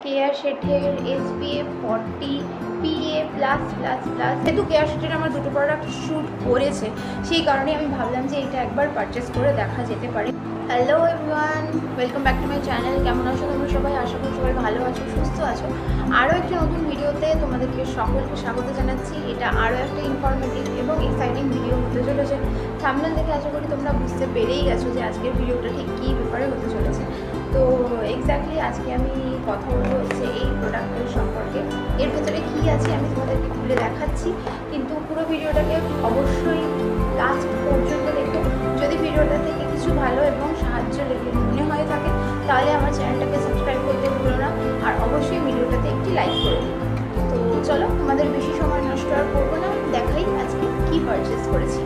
কেয়া শেঠের SPF 40 PA+++, যেহেতু কেয়া শেঠের আমার দুটো প্রোডাক্ট শ্যুট করেছে, সেই কারণে আমি ভাবলাম যে এটা একবার পারচেস করে দেখা যেতে পারে। Hello everyone, welcome back to my channel. কেমন আছো তোমরা সবাই? আশা করি সবাই ভালো আছো, সুস্থ আছো। আরও একটা নতুন ভিডিওতে তোমাদেরকে সকলকে স্বাগত জানাচ্ছি। এটা আরও একটা ইনফরমেটিভ এবং এক্সাইটিং ভিডিও হতে চলেছে। থাম্বনেল দেখে আশা করি তোমরা বুঝতে পেরেই গেছো যে আজকের ভিডিওটা ঠিক কী ব্যাপারে হতে চলেছে। তো এক্স্যাক্টলি আজকে আমি কথা বলবো হচ্ছে এই প্রোডাক্টের সম্পর্কে। এর ভেতরে কী আছে আমি তোমাদেরকে খুলে দেখাচ্ছি, কিন্তু পুরো ভিডিওটাকে অবশ্যই লাস্ট পর্যন্ত দেখো। যদি ভিডিওটা থেকে কিছু ভালো এবং সাহায্য লেগে মনে হয়ে থাকে তাহলে আমার চ্যানেলটাকে সাবস্ক্রাইব করতে ভুলো না, আর অবশ্যই ভিডিওটাতে একটি লাইক করো। তো চলো, তোমাদের বেশি সময় নষ্ট আর করবো না, দেখাই আজকে কী পারচেস করেছি।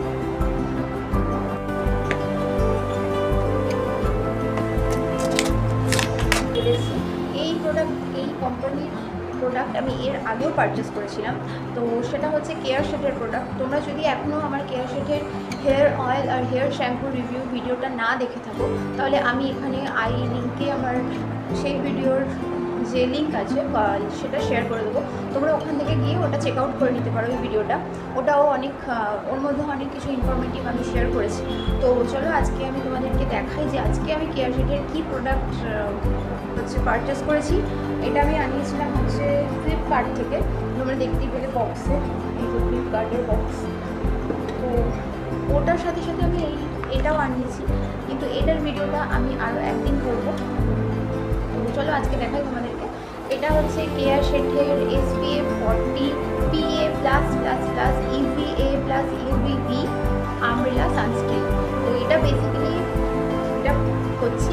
এই কোম্পানির প্রোডাক্ট আমি এর আগেও পারচেস করেছিলাম। তো সেটা হচ্ছে কেয়া শেঠের প্রোডাক্ট। তোমরা যদি এখনও আমার কেয়া শেঠের হেয়ার অয়েল আর হেয়ার শ্যাম্পুর রিভিউ ভিডিওটা না দেখে থাকো, তাহলে আমি এখানে আই লিঙ্কে আমার সেই ভিডিওর যে লিঙ্ক আছে সেটা শেয়ার করে দেবো। তোমরা ওখান থেকে গিয়ে ওটা চেক আউট করে নিতে পারো। এই ভিডিওটা ওটাও অনেক, ওর মধ্যে অনেক কিছু ইনফরমেটিভ আমি শেয়ার করেছি। তো চলো আজকে আমি তোমাদেরকে দেখাই যে আজকে আমি কেয়া শেঠের কী প্রোডাক্ট হচ্ছে পারচেস করেছি। এটা আমি আনিয়েছিলাম হচ্ছে ফ্লিপকার্ট থেকে। তোমরা দেখতেই পেলে বক্সে, এই যে ফ্লিপকার্টের বক্স। তো ওটার সাথে সাথে আমি এটাও আনিয়েছি, কিন্তু এটার ভিডিওটা আমি আরও একদিন করবো। তো চলো আজকে দেখাই তোমাদেরকে। এটা হচ্ছে কেয়া শেঠের SPF 40 PA+++ UVA+UVB umbrella sunscreen. তো এটা বেসিক্যালি এটা হচ্ছে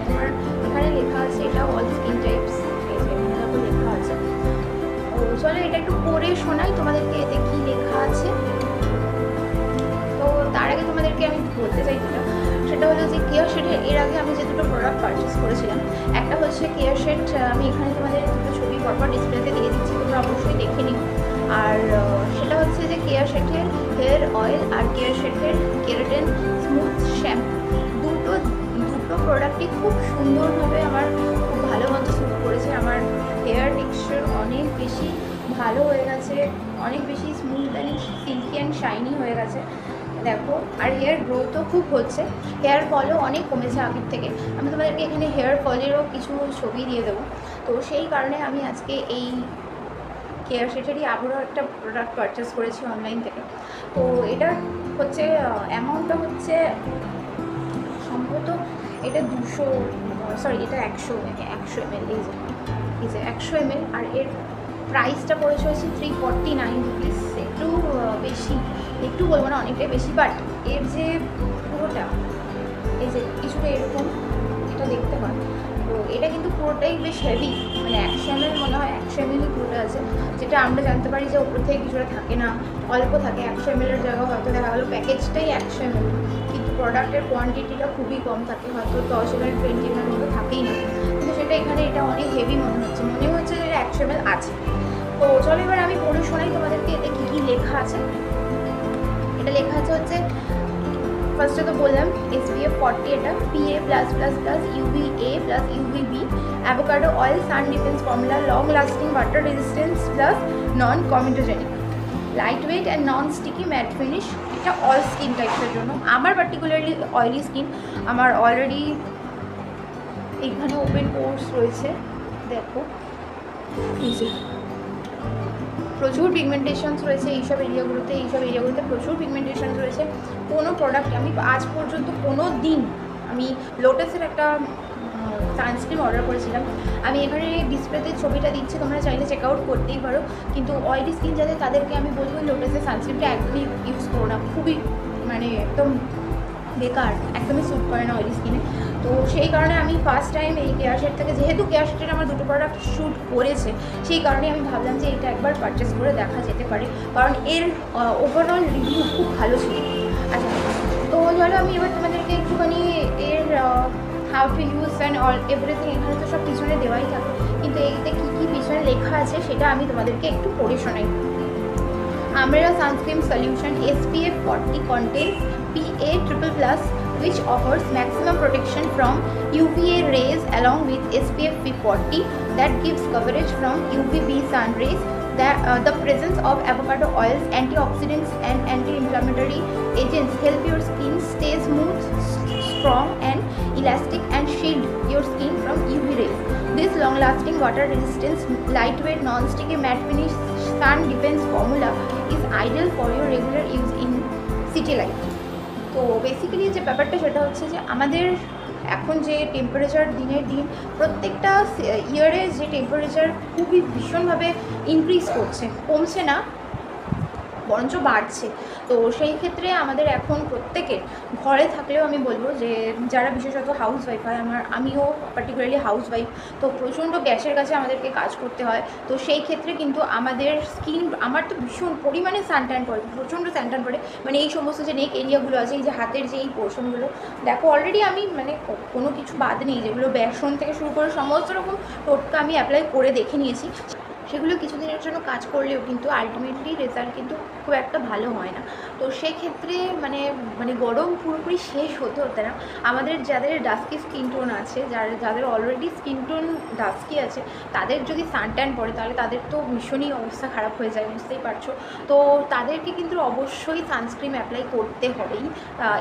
তোমার এখানে লেখা আছে এটা অল স্কিন টাইপস, এই যে এখানে লেখা আছে। তো চলো এটা একটু পড়ে শোনাই তোমাদেরকে এতে কী লেখা আছে। তো তার আগে তোমাদেরকে আমি বলতে চাইছিলাম সেটা হলো যে কেয়া শেঠের এর আগে আমি যে দুটো প্রোডাক্ট পারচেস করেছিলাম, একটা হচ্ছে কেয়া শেঠ, আমি এখানে তোমাদের দুটো ছবি পরপর ডিসপ্লেতে দিয়ে দিচ্ছি, তোমরা অবশ্যই দেখে নিও। আর সেটা হচ্ছে যে কেয়া শেঠের হেয়ার অয়েল আর কেয়া শেঠের কেরাটিন স্মুথ শ্যাম্পু। দুটো প্রোডাক্টই খুব সুন্দরভাবে আমার খুব ভালো মতো স্যুট করেছে। আমার হেয়ার টেক্সচার অনেক বেশি ভালো হয়ে গেছে, অনেক বেশি smooth and silky and shiny হয়ে গেছে দেখো। আর হেয়ার গ্রোথও খুব হচ্ছে, হেয়ার ফলও অনেক কমেছে আগের থেকে। আমি তোমাদেরকে এখানে হেয়ার ফলেরও কিছু ছবি দিয়ে দেবো। তো সেই কারণে আমি আজকে এই কেয়া শেঠেরই আবারও একটা প্রোডাক্ট পারচেস করেছি অনলাইন থেকে। তো এটার হচ্ছে অ্যামাউন্টটা হচ্ছে সম্ভবত এটা 100 ml, এই যে 100 ml। আর এর প্রাইসটা পড়েছে হচ্ছে 349 রুপিস। একটু বেশি, একটু বলবো না অনেকটাই বেশি, বাট এর যে পুরোটা এই যে কিছুটা এরকম এটা দেখতে হয়। তো এটা কিন্তু পুরোটাই বেশ হেভি, মানে 100 ml মনে হয় 100 ml পুরোটা আছে, যেটা আমরা জানতে পারি যে ওপর থেকে কিছুটা থাকে না, অল্প থাকে। 100 ml এর জায়গা হয়তো দেখা গেলো প্যাকেজটাই 100 ml, কিন্তু প্রোডাক্টের কোয়ান্টিটিটা খুবই কম থাকে, হয়তো 10 ml 20 ml মতো থাকেই না। কিন্তু সেটা এখানে এটা অনেক হেভি মনে হচ্ছে যে এটা 100 ml আছে। তো চলো এবার আমি পড়ে শোনাই তোমাদেরকে এতে কী কী লেখা আছে। এটা লেখা আছে হচ্ছে, ফার্স্টে তো বললাম SPF 40, এটা PA+++ UVA+UVB avocado oil sun defence formula, long lasting water resistance plus non comedogenic, light weight and non sticky matte finish. এটা অল স্কিন টাইপসের জন্য। আমার পার্টিকুলারলি অয়েলি স্কিন, আমার অলরেডি এইখানে ওপেন পোর্স রয়েছে দেখো, এই যে প্রচুর পিগমেন্টেশনস রয়েছে এইসব এরিয়াগুলোতে প্রচুর পিগমেন্টেশন রয়েছে। কোনো প্রোডাক্ট আমি আজ পর্যন্ত কোনো দিন, আমি লোটাসের একটা সানস্ক্রিন অর্ডার করেছিলাম, আমি এখানে ডিসপ্লেতে ছবিটা দিচ্ছি, তোমরা চাইলে চেক আউট করতেই পারো। কিন্তু অয়েলি স্কিন যাদের তাদেরকে আমি বলবো লোটাসের সানস্ক্রিনটা একদমই ইউজ করো না, খুবই মানে একদম বেকার, একদমই স্যুট করে না অয়েলি স্কিনে। তো সেই কারণে আমি ফার্স্ট টাইম এই কেয়া শেঠ থেকে, যেহেতু কেয়া শেঠের আমার দুটো প্রোডাক্ট শ্যুট করেছে, সেই কারণে আমি ভাবলাম যে এটা একবার পারচেস করে দেখা যেতে পারে, কারণ এর ওভারঅল রিভিউ খুব ভালো ছিল। আচ্ছা, তো চলো আমি এবার তোমাদেরকে একটুখানি এর how to use and all everything, এখানে তো সব পিছনে দেওয়াই থাকে, কিন্তু এতে কী কী পিছনে লেখা আছে সেটা আমি তোমাদেরকে একটু পড়ে শোনাই। Ambrella Sunscreen Solution SPF 40 contains PA+++ which offers maximum protection from UVA rays along with SPF 40 that gives coverage from UVB sun rays. The presence of avocado oils, antioxidants and anti-inflammatory agents help your skin stay smooth, strong and elastic and shield your skin from UV rays. This long-lasting, water-resistant, lightweight, non-sticky matte finish sun defense formula is ideal for your regular use in city life. তো basically যে ব্যাপারটা সেটা হচ্ছে যে আমাদের এখন যে temperature দিনের দিন প্রত্যেকটা ইয়ারে যে টেম্পারেচার খুবই ভীষণভাবে ইনক্রিজ করছে, কমছে না বরঞ্চ বাড়ছে। তো সেই ক্ষেত্রে আমাদের এখন প্রত্যেকের ঘরে থাকলেও আমি বলবো যে যারা বিশেষত হাউস ওয়াইফ হয়, আমিও পার্টিকুলারলি হাউস ওয়াইফ, তো প্রচণ্ড গ্যাসের কাছে আমাদেরকে কাজ করতে হয়। তো সেই ক্ষেত্রে কিন্তু আমাদের স্কিন, আমার তো ভীষণ পরিমাণে সানট্যান পড়ে, প্রচণ্ড সানট্যান পড়ে, মানে এই সমস্ত যে নেক এরিয়াগুলো আছে, এই যে হাতের যে এই পোর্শনগুলো দেখো, অলরেডি আমি মানে কোনো কিছু বাদ নেই, যেগুলো বেসন থেকে শুরু করে সমস্ত রকম টোটকা আমি অ্যাপ্লাই করে দেখে নিয়েছি। সেগুলো কিছুদিনের জন্য কাজ করলেও কিন্তু আলটিমেটলি রেজাল্ট কিন্তু খুব একটা ভালো হয় না। তো সেক্ষেত্রে মানে গরম পুরোপুরি শেষ হতে হতে না, আমাদের যাদের ডাস্কি স্কিন টোন আছে, যাদের অলরেডি স্কিন টোন ডাস্কি আছে, তাদের যদি সানট্যান পড়ে তাহলে তাদের তো ভীষণই অবস্থা খারাপ হয়ে যায়, বুঝতেই পারছো। তো তাদেরকে কিন্তু অবশ্যই সানস্ক্রিন অ্যাপ্লাই করতে হবেই,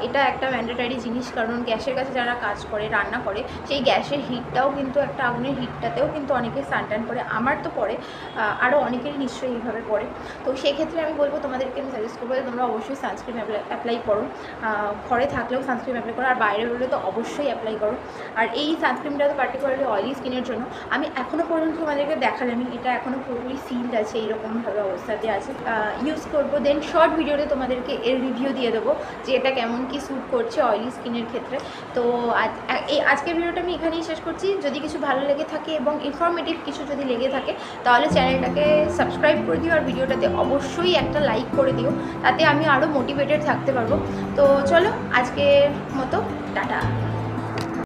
এটা একটা ম্যান্ডেটারি জিনিস। কারণ গ্যাসের কাছে যারা কাজ করে, রান্না করে, সেই গ্যাসের হিটটাও কিন্তু, একটা আগুনের হিটটাতেও কিন্তু অনেকে সানট্যান পড়ে, আমার তো পড়ে, আরও অনেকেরই নিশ্চয়ই এইভাবে পড়ে। তো সেক্ষেত্রে আমি বলবো তোমাদেরকে, আমি সাজেস্ট করবো যে তোমরা অবশ্যই সানস্ক্রিন অ্যাপ্লাই করো, ঘরে থাকলেও সানস্ক্রিন অ্যাপ্লাই করো, আর বাইরে হলে তো অবশ্যই অ্যাপ্লাই করো। আর এই সানস্ক্রিনটা তো পার্টিকুলারলি অয়েলি স্কিনের জন্য। আমি এখনও পর্যন্ত তোমাদেরকে দেখালাম, এটা এখনও পুরোপুরি সিল্ড আছে, এইরকমভাবে অবস্থাতে আছে, ইউজ করবো। দেন শর্ট ভিডিওতে তোমাদেরকে এর রিভিউ দিয়ে দেবো যে এটা কেমন কি স্যুট করছে অয়েলি স্কিনের ক্ষেত্রে। তো আজকের ভিডিওটা আমি এখানেই শেষ করছি। যদি কিছু ভালো লেগে থাকে এবং ইনফরমেটিভ কিছু যদি লেগে থাকে তাহলে চ্যানেলটাকে সাবস্ক্রাইব করে দিও, আর ভিডিওটাতে অবশ্যই একটা লাইক করে দিও, তাতে আমি আরও মোটিভেটেড থাকতে পারবো। তো চলো, আজকের মতো টাটা।